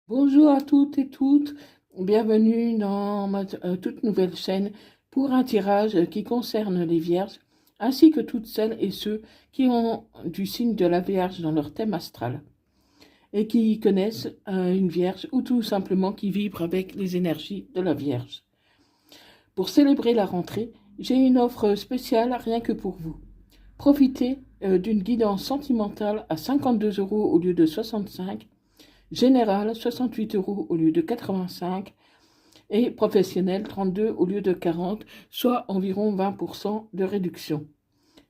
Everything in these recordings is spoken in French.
Bonjour à toutes et toutes, bienvenue dans ma toute nouvelle chaîne pour un tirage qui concerne les Vierges, ainsi que toutes celles et ceux qui ont du signe de la Vierge dans leur thème astral et qui connaissent une Vierge ou tout simplement qui vibrent avec les énergies de la Vierge. Pour célébrer la rentrée, j'ai une offre spéciale rien que pour vous. Profitez d'une guidance sentimentale à 52 € au lieu de 65, général 68 € au lieu de 85 et professionnel 32 au lieu de 40, soit environ 20% de réduction.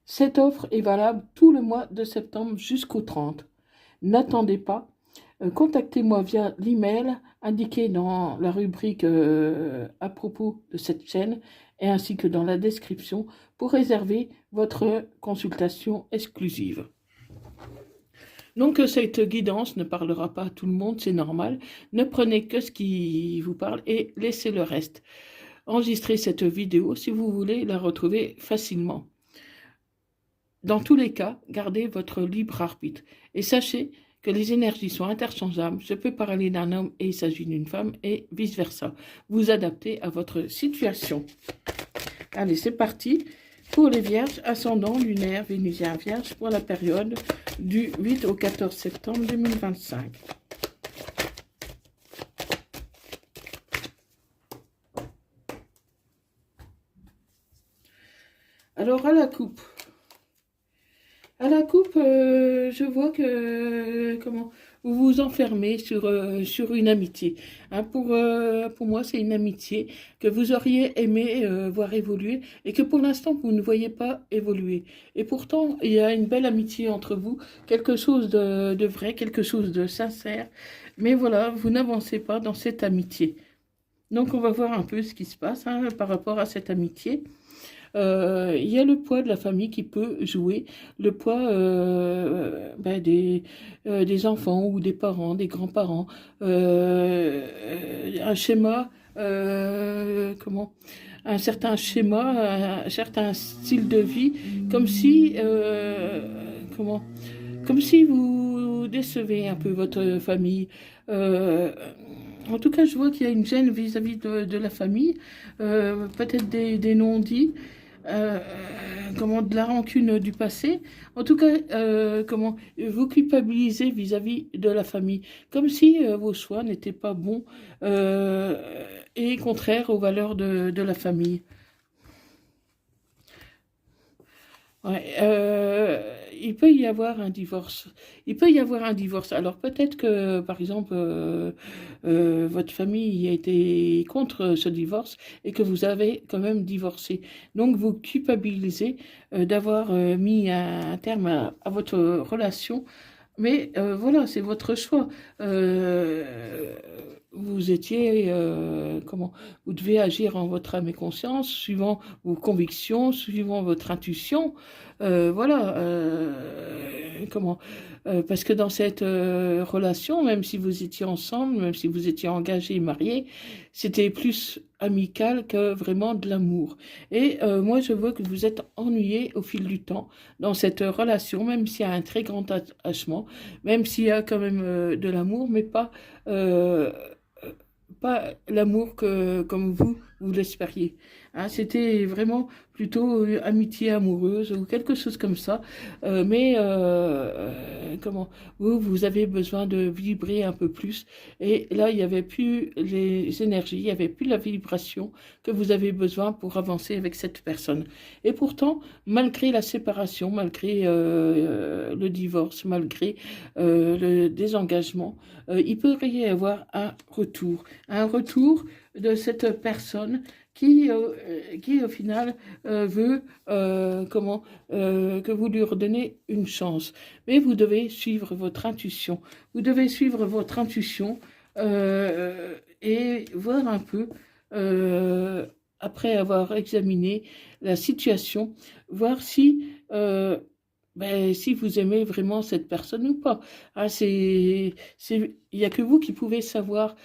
Cette offre est valable tout le mois de septembre jusqu'au 30. N'attendez pas, contactez-moi via l'email indiqué dans la rubrique à propos de cette chaîne et ainsi que dans la description pour réserver votre consultation exclusive. Donc cette guidance ne parlera pas à tout le monde, c'est normal. Ne prenez que ce qui vous parle et laissez le reste. Enregistrez cette vidéo si vous voulez la retrouver facilement. Dans tous les cas, gardez votre libre arbitre et sachez que les énergies sont interchangeables. Je peux parler d'un homme et il s'agit d'une femme et vice-versa. Vous adaptez à votre situation. Allez, c'est parti pour les Vierges, ascendant lunaire vénusien Vierge pour la période du 8 au 14 septembre 2025. Alors, à la coupe. À la coupe, je vois que comment vous vous enfermez sur une amitié. Hein, pour moi, c'est une amitié que vous auriez aimé voir évoluer et que pour l'instant, vous ne voyez pas évoluer. Et pourtant, il y a une belle amitié entre vous, quelque chose de vrai, quelque chose de sincère. Mais voilà, vous n'avancez pas dans cette amitié. Donc, on va voir un peu ce qui se passe par rapport à cette amitié. Il y a le poids de la famille qui peut jouer, le poids des enfants ou des parents, des grands-parents, un schéma, un certain schéma, un certain style de vie, comme si, comme si vous décevez un peu votre famille. En tout cas, je vois qu'il y a une gêne vis-à-vis de la famille, peut-être des non-dits, euh, de la rancune du passé. En tout cas, vous culpabilisez vis-à-vis de la famille, comme si vos choix n'étaient pas bons et contraires aux valeurs de la famille. Ouais, il peut y avoir un divorce. Il peut y avoir un divorce. Alors peut-être que, par exemple, votre famille a été contre ce divorce et que vous avez quand même divorcé. Donc vous culpabilisez d'avoir mis un terme à votre relation. Mais voilà, c'est votre choix. Vous étiez, vous devez agir en votre âme et conscience, suivant vos convictions, suivant votre intuition. Voilà, parce que dans cette relation, même si vous étiez ensemble, même si vous étiez engagés et mariés, c'était plus amical que vraiment de l'amour. Et moi, je vois que vous êtes ennuyé au fil du temps dans cette relation, même s'il y a un très grand attachement, même s'il y a quand même de l'amour, mais euh, pas l'amour que comme vous l'espériez. Hein, c'était vraiment plutôt amitié amoureuse ou quelque chose comme ça. Mais vous avez besoin de vibrer un peu plus. Et là, il n'y avait plus les énergies, il n'y avait plus la vibration que vous avez besoin pour avancer avec cette personne. Et pourtant, malgré la séparation, malgré le divorce, malgré le désengagement, il pourrait y avoir un retour de cette personne qui au final veut que vous lui redonnez une chance. Mais vous devez suivre votre intuition. Vous devez suivre votre intuition et voir un peu, après avoir examiné la situation, voir si vous aimez vraiment cette personne ou pas. Ah, il n'y a que vous qui pouvez savoir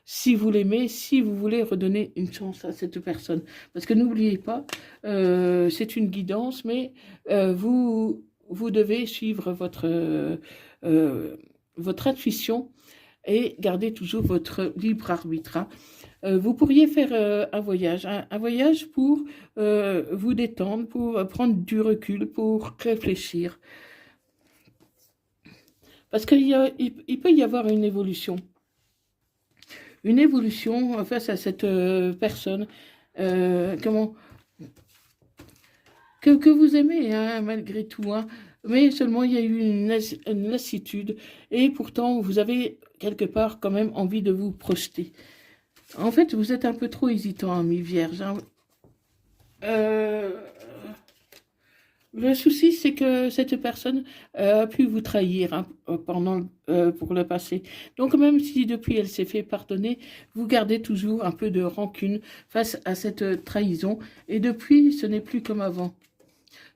si vous l'aimez, si vous voulez redonner une chance à cette personne. Parce que n'oubliez pas, c'est une guidance, mais vous devez suivre votre intuition et gardez toujours votre libre arbitre. Hein. Vous pourriez faire un voyage pour vous détendre, pour prendre du recul, pour réfléchir. Parce qu'il peut y avoir une évolution. Une évolution face à cette personne que vous aimez, hein, malgré tout. Hein. Mais seulement, il y a eu une lassitude. Et pourtant, vous avez quelque part quand même envie de vous projeter. En fait, vous êtes un peu trop hésitant, ami Vierge. Hein. Le souci, c'est que cette personne a pu vous trahir hein, pour le passé. Donc, même si depuis elle s'est fait pardonner, vous gardez toujours un peu de rancune face à cette trahison. Et depuis, ce n'est plus comme avant.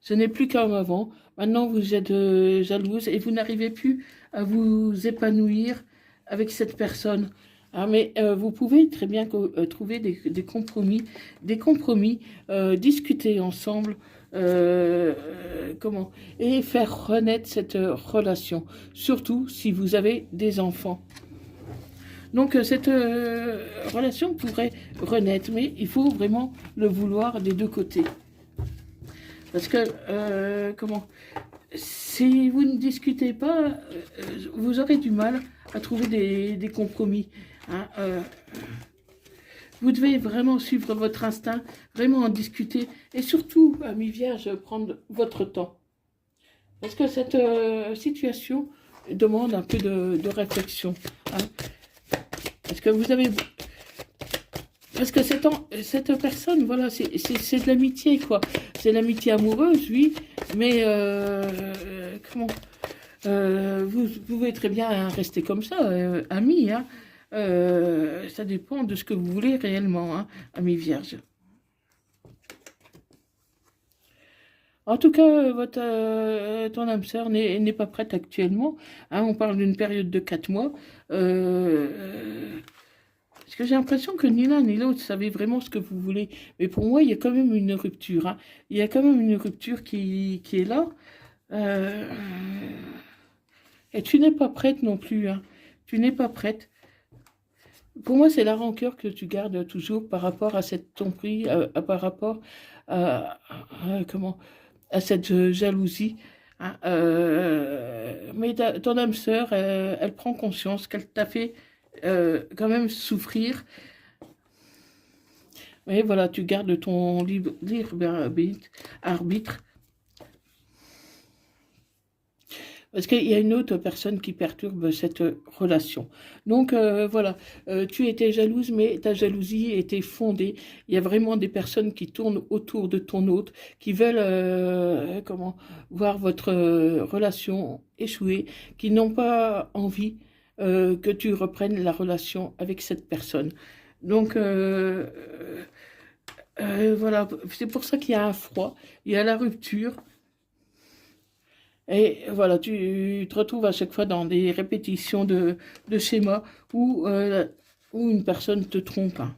Ce n'est plus comme avant. Maintenant, vous êtes jalouse et vous n'arrivez plus à vous épanouir avec cette personne. Ah, mais vous pouvez très bien trouver des compromis, discuter ensemble, et faire renaître cette relation, surtout si vous avez des enfants. Donc cette relation pourrait renaître, mais il faut vraiment le vouloir des deux côtés. Parce que, si vous ne discutez pas, vous aurez du mal à trouver des compromis. Hein, vous devez vraiment suivre votre instinct, vraiment en discuter. Et surtout, ami Vierge, prendre votre temps. Parce que cette situation demande un peu de réflexion. Hein. Parce que vous avez... Parce que cette personne, voilà, c'est de l'amitié, quoi. C'est l'amitié amoureuse, oui, mais vous pouvez très bien rester comme ça, amis, hein. Ça dépend de ce que vous voulez réellement, hein, amis vierges. En tout cas, ton âme sœur n'est pas prête actuellement. Hein, on parle d'une période de 4 mois. Parce que j'ai l'impression que ni l'un ni l'autre savait vraiment ce que vous voulez. Mais pour moi, il y a quand même une rupture. Hein. Il y a quand même une rupture qui est là. Et tu n'es pas prête non plus. Hein. Tu n'es pas prête. Pour moi, c'est la rancœur que tu gardes toujours par rapport à cette tromperie, par rapport à cette jalousie. Hein. Mais ton âme sœur, elle prend conscience qu'elle t'a fait quand même souffrir. Mais voilà, tu gardes ton libre arbitre. Parce qu'il y a une autre personne qui perturbe cette relation. Donc voilà, tu étais jalouse, mais ta jalousie était fondée. Il y a vraiment des personnes qui tournent autour de ton autre, qui veulent voir votre relation échouer, qui n'ont pas envie que tu reprennes la relation avec cette personne. Donc voilà, c'est pour ça qu'il y a un froid, il y a la rupture. Et voilà, tu te retrouves à chaque fois dans des répétitions de schémas où une personne te trompe. Hein.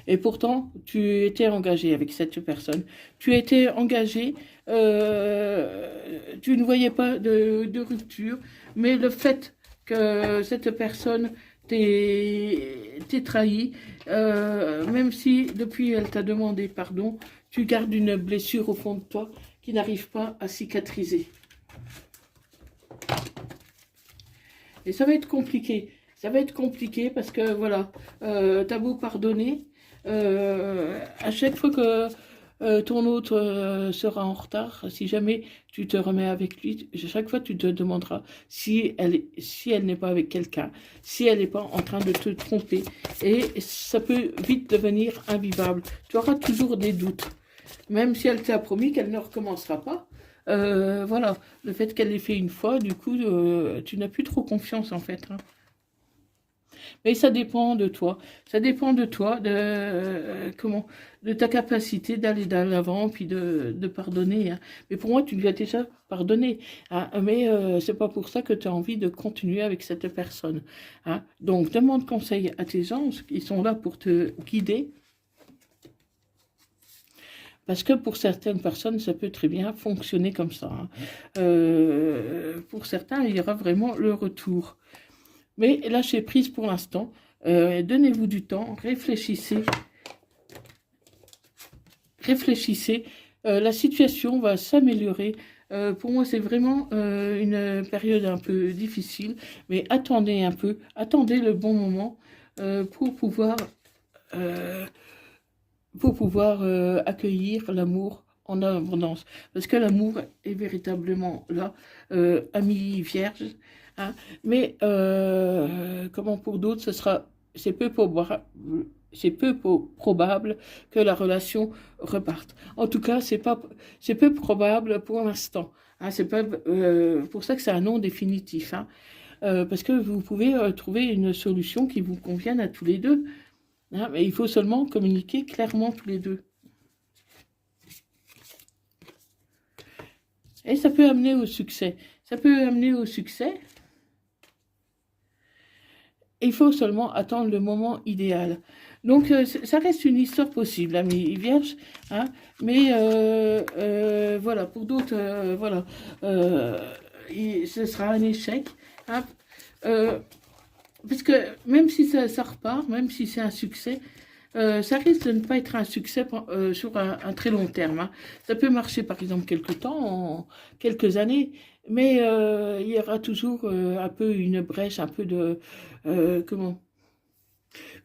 Et pourtant, tu étais engagé avec cette personne. Tu étais engagé, tu ne voyais pas de rupture, mais le fait que cette personne t'ait trahi, même si depuis elle t'a demandé pardon, tu gardes une blessure au fond de toi qui n'arrive pas à cicatriser. Et ça va être compliqué. Ça va être compliqué parce que, voilà, t'as beau pardonner, à chaque fois que ton autre sera en retard, si jamais tu te remets avec lui, chaque fois tu te demanderas si elle n'est pas avec quelqu'un, si elle n'est pas en train de te tromper. Et ça peut vite devenir invivable. Tu auras toujours des doutes. Même si elle t'a promis qu'elle ne recommencera pas. Voilà, le fait qu'elle l'ait fait une fois, du coup, tu n'as plus trop confiance en fait. Hein. Mais ça dépend de toi. Ça dépend de toi, de ta capacité d'aller de l'avant, puis de pardonner. Hein. Mais pour moi, tu lui as déjà pardonné. Hein. Mais c'est pas pour ça que tu as envie de continuer avec cette personne. Hein. Donc, demande conseil à tes anges, ils sont là pour te guider. Parce que pour certaines personnes, ça peut très bien fonctionner comme ça. Hein. Pour certains, il y aura vraiment le retour. Mais lâchez prise pour l'instant. Donnez-vous du temps, réfléchissez. Réfléchissez. La situation va s'améliorer. Pour moi, c'est vraiment une période un peu difficile. Mais attendez un peu. Attendez le bon moment pour pouvoir... accueillir l'amour en abondance. Parce que l'amour est véritablement là, ami vierge. Hein. Mais comment pour d'autres, c'est peu probable que la relation reparte. En tout cas, c'est peu probable pour l'instant. Hein, c'est pas pour ça que c'est un non définitif. Hein. Parce que vous pouvez trouver une solution qui vous convienne à tous les deux. Hein, mais il faut seulement communiquer clairement tous les deux. Et ça peut amener au succès. Ça peut amener au succès. Il faut seulement attendre le moment idéal. Donc, ça reste une histoire possible, amis vierges. Hein, mais voilà, pour d'autres, voilà, ce sera un échec. Hein, parce que même si ça repart, même si c'est un succès, ça risque de ne pas être un succès sur un très long terme. Hein. Ça peut marcher par exemple quelques temps, quelques années, mais il y aura toujours un peu une brèche, un peu de... comment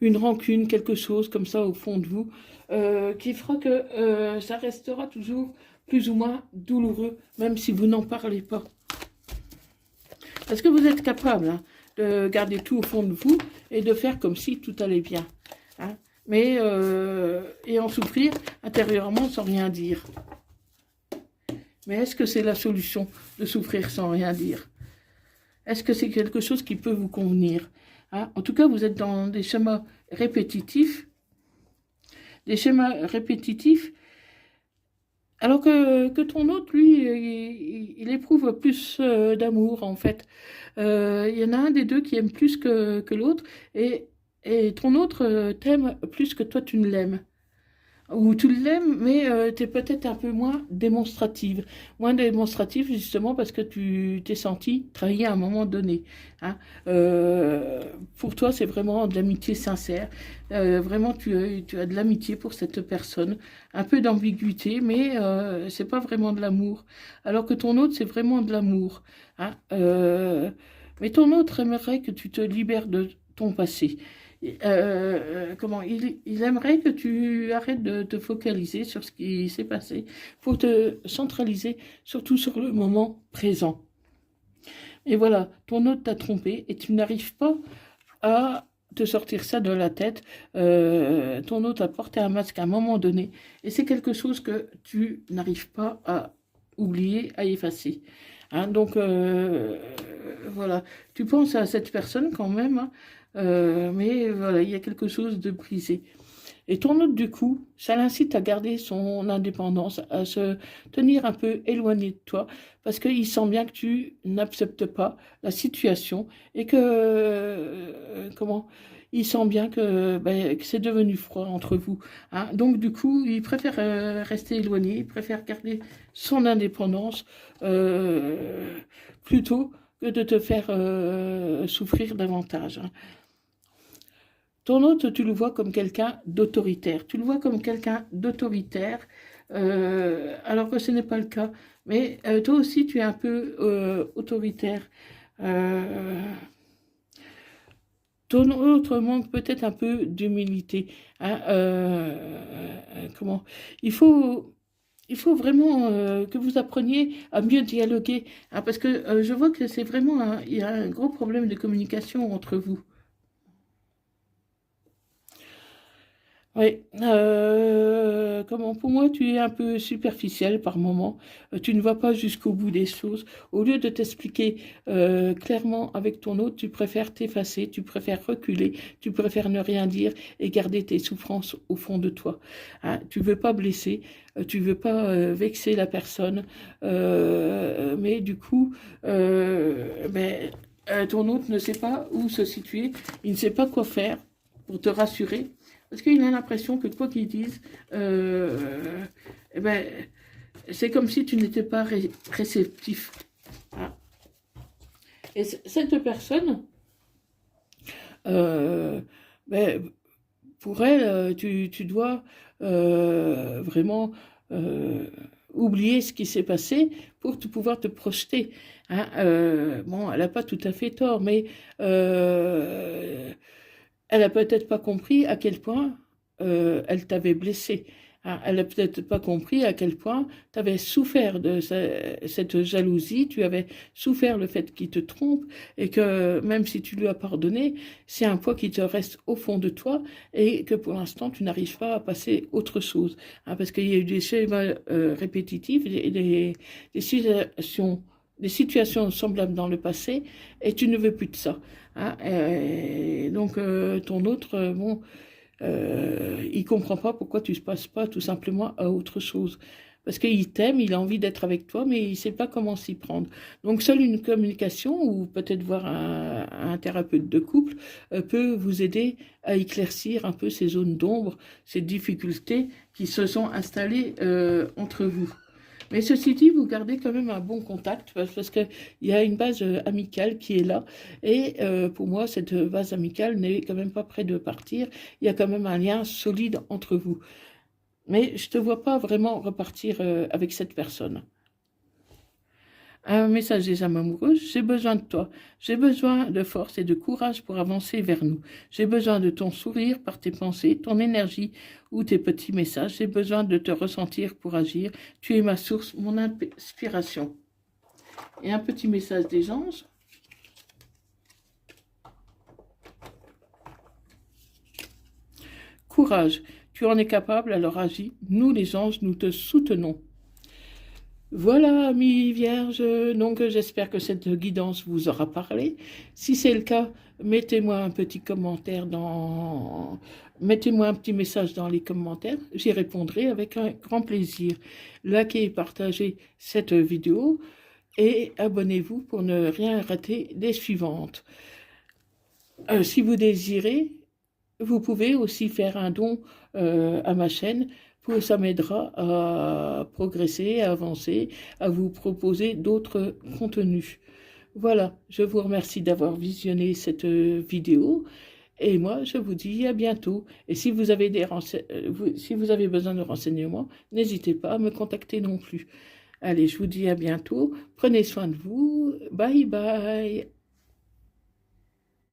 une rancune, quelque chose comme ça au fond de vous, qui fera que ça restera toujours plus ou moins douloureux, même si vous n'en parlez pas. Parce que vous êtes capable hein, de garder tout au fond de vous et de faire comme si tout allait bien. Hein. Mais, et en souffrir intérieurement sans rien dire. Mais est-ce que c'est la solution de souffrir sans rien dire? Est-ce que c'est quelque chose qui peut vous convenir? Hein? En tout cas, vous êtes dans des schémas répétitifs. Des schémas répétitifs. Alors que ton autre, lui, il éprouve plus d'amour, en fait. Il y en a un des deux qui aime plus que l'autre. Et ton autre t'aime plus que toi, tu ne l'aimes. Ou tu l'aimes, mais tu es peut-être un peu moins démonstrative. Moins démonstrative, justement, parce que tu t'es senti trahi à un moment donné. Hein. Pour toi, c'est vraiment de l'amitié sincère. Vraiment, tu as de l'amitié pour cette personne. Un peu d'ambiguïté, mais c'est pas vraiment de l'amour. Alors que ton autre, c'est vraiment de l'amour. Hein. Mais ton autre aimerait que tu te libères de ton passé. Comment il aimerait que tu arrêtes de te focaliser sur ce qui s'est passé pour te centraliser surtout sur le moment présent. Et voilà, ton autre t'a trompé et tu n'arrives pas à te sortir ça de la tête. Ton autre a porté un masque à un moment donné et c'est quelque chose que tu n'arrives pas à oublier, à effacer. Hein, donc voilà, tu penses à cette personne quand même, hein, mais voilà, il y a quelque chose de brisé. Et ton autre, du coup, ça l'incite à garder son indépendance, à se tenir un peu éloigné de toi, parce qu'il sent bien que tu n'acceptes pas la situation et que, comment, il sent bien que c'est devenu froid entre vous. Hein. Donc, du coup, il préfère rester éloigné, il préfère garder son indépendance plutôt que de te faire souffrir davantage. Hein. Ton autre, tu le vois comme quelqu'un d'autoritaire. Tu le vois comme quelqu'un d'autoritaire, alors que ce n'est pas le cas. Mais toi aussi, tu es un peu autoritaire. Euh, Ton autre manque peut-être un peu d'humilité. Hein, comment il faut vraiment que vous appreniez à mieux dialoguer. Hein, parce que je vois que c'est vraiment il y a un gros problème de communication entre vous. Oui, comment pour moi tu es un peu superficiel par moment, tu ne vas pas jusqu'au bout des choses. Au lieu de t'expliquer clairement avec ton autre, tu préfères t'effacer, tu préfères reculer, tu préfères ne rien dire et garder tes souffrances au fond de toi. Hein, tu veux pas blesser, tu veux pas vexer la personne, mais du coup, ton autre ne sait pas où se situer, il ne sait pas quoi faire pour te rassurer. parce qu'il a l'impression que quoi qu'il dise, eh ben, c'est comme si tu n'étais pas réceptif. Hein. Et cette personne, ben, pour elle, tu dois vraiment oublier ce qui s'est passé pour pouvoir te projeter. Hein. Bon, elle n'a pas tout à fait tort, mais elle n'a peut-être pas compris à quel point elle t'avait blessé. Hein. Elle n'a peut-être pas compris à quel point tu avais souffert de cette jalousie, tu avais souffert le fait qu'il te trompe et que même si tu lui as pardonné, c'est un poids qui te reste au fond de toi et que pour l'instant tu n'arrives pas à passer autre chose. Hein, parce qu'il y a eu des schémas répétitifs, des situations semblables dans le passé et tu ne veux plus de ça. Hein, et donc ton autre, bon, il comprend pas pourquoi tu ne passes pas tout simplement à autre chose. Parce qu'il t'aime, il a envie d'être avec toi, mais il ne sait pas comment s'y prendre. Donc seule une communication ou peut-être voir un thérapeute de couple peut vous aider à éclaircir un peu ces zones d'ombre, ces difficultés qui se sont installées entre vous. Mais ceci dit, vous gardez quand même un bon contact parce qu'il y a une base amicale qui est là. Et pour moi, cette base amicale n'est quand même pas près de partir. Il y a quand même un lien solide entre vous. Mais je ne te vois pas vraiment repartir avec cette personne. Un message des âmes amoureuses, j'ai besoin de toi. J'ai besoin de force et de courage pour avancer vers nous. J'ai besoin de ton sourire par tes pensées, ton énergie ou tes petits messages. J'ai besoin de te ressentir pour agir. Tu es ma source, mon inspiration. Et un petit message des anges. Courage, tu en es capable, alors agis. Nous les anges, nous te soutenons. Voilà, amis vierges, donc j'espère que cette guidance vous aura parlé. Si c'est le cas, mettez-moi un petit commentaire mettez-moi un petit message dans les commentaires, j'y répondrai avec un grand plaisir. Likez et partagez cette vidéo et abonnez-vous pour ne rien rater des suivantes. Si vous désirez, vous pouvez aussi faire un don à ma chaîne. Ça m'aidera à progresser, à avancer, à vous proposer d'autres contenus. Voilà, je vous remercie d'avoir visionné cette vidéo et moi je vous dis à bientôt. Et si vous avez si vous avez besoin de renseignements, n'hésitez pas à me contacter non plus. Allez, je vous dis à bientôt, prenez soin de vous, bye bye.